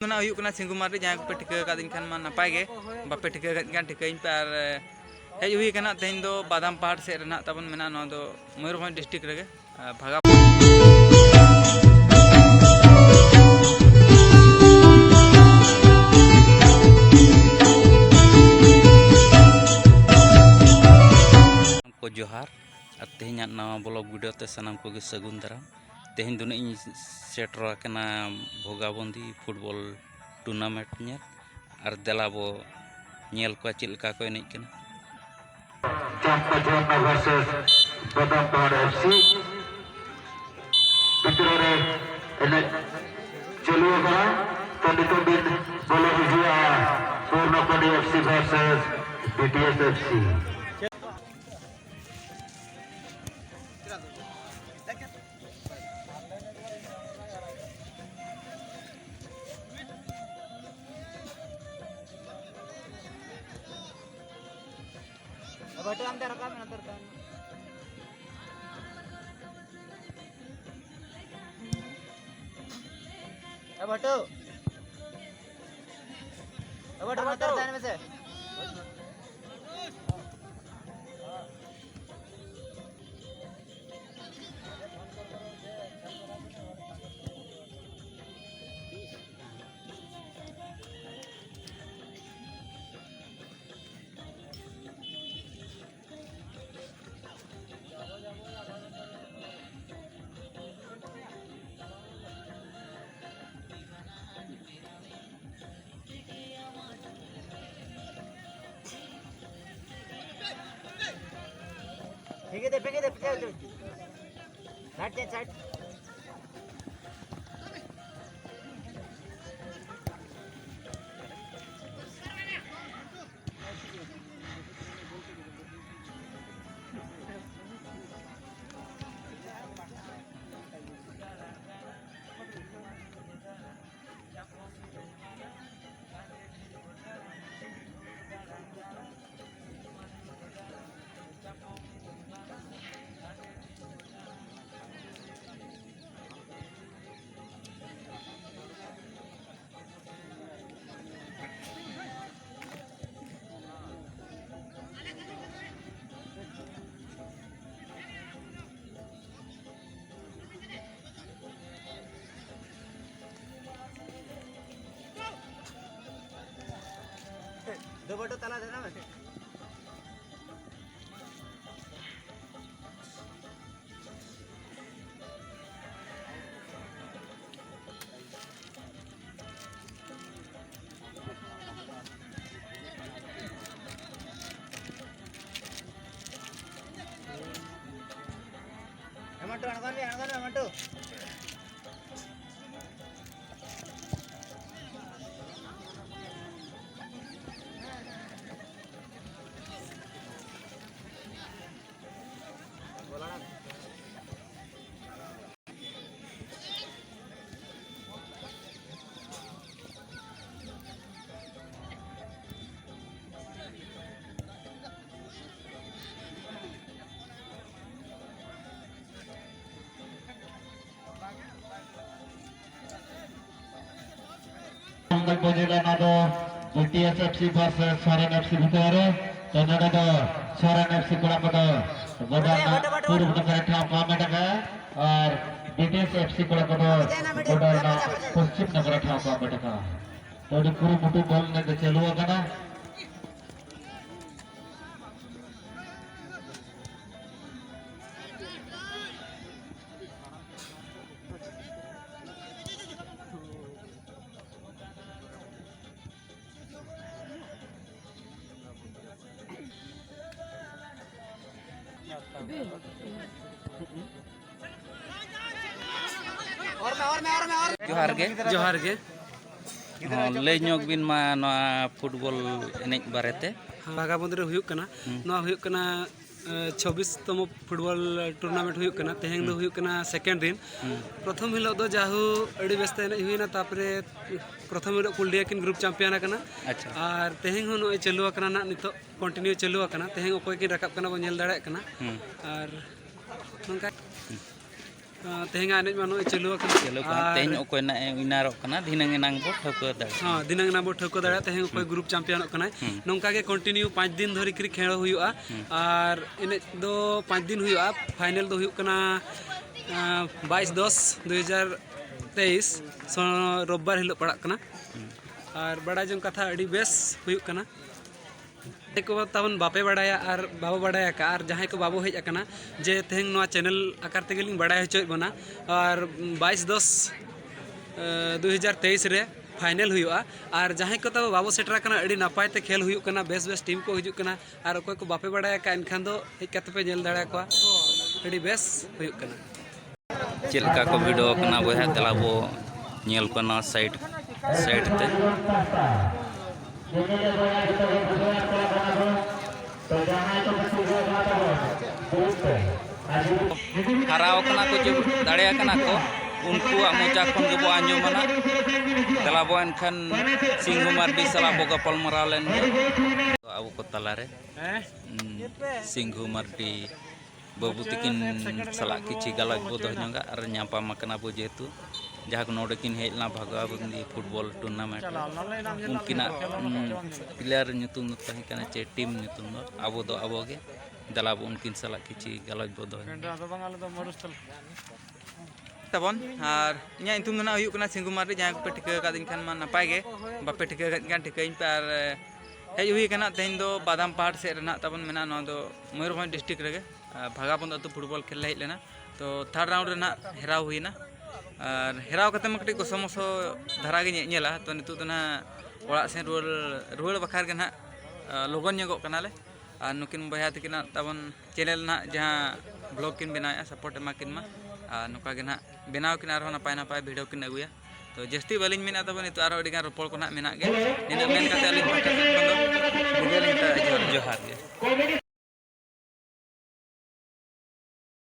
ᱢᱟᱱᱟ ᱦᱩᱭᱩᱜ ᱠᱟᱱᱟ ᱥᱤᱝᱜᱩᱢᱟᱨ ᱨᱮ ᱡᱟᱦᱟᱸ ᱠᱚᱯᱮ ᱴᱷᱤᱠᱟᱹ ᱟᱠᱟᱫᱤᱧ ᱠᱷᱟᱱ ᱢᱟ ᱱᱟᱯᱟᱭ ᱜᱮ ᱵᱟᱯᱮ ᱴᱷᱤᱠᱟᱹ ᱟᱠᱟᱫᱤᱧ ᱠᱷᱟᱱ ᱴᱷᱤᱠᱟᱹᱧ ᱯᱮ ᱟᱨ ᱦᱮᱡ ᱦᱩᱭ ᱟᱠᱟᱱᱟ ᱛᱮᱦᱮᱧ ᱫᱚ ᱵᱟᱫᱟᱢ ᱯᱟᱦᱟᱲ ᱥᱮᱫ ᱨᱮᱱᱟᱜ ᱛᱟᱵᱚᱱ ᱢᱮᱱᱟᱜᱼᱟ ᱱᱚᱣᱟ ᱫᱚ ᱢᱚᱭᱩᱨᱵᱷᱚᱸᱡᱽ ᱰᱤᱥᱴᱨᱤᱠᱴ ᱨᱮᱜᱮ ᱵᱷᱟᱜᱟ को जोहार और तेहना नवा ब्लॉग वीडियो ते सानाम को सगुन दाराम तेहन दुने इन सेटर कना भोगाबंदी फुटबॉल टूर्नामेंट नेल और देलाबो नेल को चेल का को एनेज कना Champajana versus Badampar FC Bitrore enek celu kara tadi bin bola hujua Purnapadi FC versus BTS FC Batu antar kan antar kan. Batu. Batu antar kan में से. फेंके दे साइड दो बटो तला देना वैसे tomato Tunggal pojok ada BTS FC versus Soren FC Butare dan ada Soren FC kurang pada badan turun ke kereta pamit और BTS FC kurang pada badan posisi kereta pamit तो पूरी मुट्ठी बॉल ने चलू करना जोहार गे लय ᱧᱚᱜ बिन मा नवा फुटबॉल एनेज बारेते भागाबंद रे हुयुक कना नवा हुयुक कना 26तम फुटबॉल टूर्नामेंट हुयुक कना तेहें दो हुयुक कना सेकेंड दिन प्रथम हिलो दो जाहु अड़ी बेस्ते एनेज हुइना तापरे प्रथम हिलो कुलडिया किन ग्रुप चैंपियन कना अच्छा और तेहें हो नय चालू कना ना नितो कंटिन्यू चालू कना तेहें ओकोय किन रकाब कना बो नेल दाड़े कना और नंका तेहेंगा एनेज मा नोय चालू चलो तेहन ओकोय ना विनारोग कना धिनंग एनांग बो ठौको दाड़े हाँ दिनांग ना बो ठौको दाड़ा तेहें ओकोय ग्रुप चैंपियन कना नोंका गे कंटिन्यू 5 दिन धरि क्रिकेट खेल हुआ और एनेज दो 5 दिन हुआ फाइनल दो हुआ कना 22/10/2023 रोबबार हिलो पड़ा कना और बड़ा जन कथा अड़ी बेस हुआ कना को तबन बापे बड़ाया और बाबो बड़ाया का और जहाँ को बाबो हेज अकना जे तेहें नोआ चैनल आकार तेगे लिंग बड़ाय होचोय बना और 22/10/2023 रे फाइनल हुआ और जहाँ को तब बाबो सेटर कना अड़ी नापाय ते खेल हुआ कना बेस बेस टीम को हिजुक कना और अकोय को बापे बड़ाया का एनखान दो हेज कते पे नेल दाड़ा को अड़ी बेस हुआ कना चिलका को वीडियो कना बोया तला बो नेल को ना साइड ते हराव कना को जो दाड़िया कना को उनको मोचा खन के बो आंजमना तला बो एनखान सिंघु मार्डी सला बो गपल मराव लेन तो अब को तला रे सिंघु मार्डी बाबू तकिन सला किछि गलत बो दहनगा और न्यापा मकना बो जेतु जहाँ को नोडे किन हेजना भगवाबंदी फुटबॉल टूर्नामेंट उनकिना प्लेयर nyutum तहे कना चे टीम nyutum दो आबो दो आबोगे दलाब उनकिन सला किछि गलत बो दो तबन और इᱧᱟᱹᱜ ᱧᱩᱛᱩᱢ ᱫᱚ ᱱᱟᱜ ᱦᱩᱭᱩᱜ ᱠᱟᱱᱟ ᱥᱤᱝᱜᱩ ᱢᱟᱨᱰᱤ ᱡᱟᱦᱟᱸ ᱠᱚᱯᱮ ᱴᱷᱤᱠᱟᱹ ᱟᱠᱟᱫᱤᱧ ᱠᱷᱟᱱ ᱢᱟ ᱱᱟᱯᱟᱭ ᱜᱮ ᱵᱟᱯᱮ ᱴᱷᱤᱠᱟᱹ ᱟᱠᱟᱫᱤᱧ ᱠᱷᱟᱱ ᱴᱷᱤᱠᱟᱹᱧ ᱯᱮ ᱟᱨ ᱦᱮᱡ ᱦᱩᱭ ᱟᱠᱟᱱᱟ ᱛᱮᱦᱮᱧ ᱫᱚ ᱵᱟᱫᱟᱢ ᱯᱟᱦᱟᱲ ᱥᱮᱫ ᱨᱮ ᱱᱟᱜ ᱛᱟᱵᱚᱱ ᱢᱮᱱᱟᱜᱼᱟ ᱱᱚᱣᱟ ᱫᱚ ᱢᱚᱭᱩᱨᱵᱷᱚᱸᱡᱽ ᱰᱤᱥᱴᱨᱤक्ट ᱨᱮᱜᱮ ᱵᱷᱟᱜᱟᱵᱚᱱᱫ ᱟᱹᱛᱩ ᱯᱷᱩᱴᱵᱚᱞ ᱠᱷᱮᱞ ᱞᱮ ᱦᱮᱡ ᱞᱮᱱᱟ तो थर्ड राउंड रे ना हेराव हुईना और हेराव कते मा कटी गोसमोसो धारा गे नेला तो नितु तो ना ओड़ा से रुवाड़ बखार के ना लोगन नेगो कनाले और नुकिन बया तकिना तबन चैनल ना जहां ब्लॉग किन बनाया सपोर्ट एमा किन मा नुका गे ना बनाव किन आरो नापाय नापाय वीडियो किन अगुया तो जस्ती बालिन मेना तबन नितु आरो अडिगान रोपड़ को ना मेना गे निना मेन कते अलिन पाटा से खन दो जोहार गे।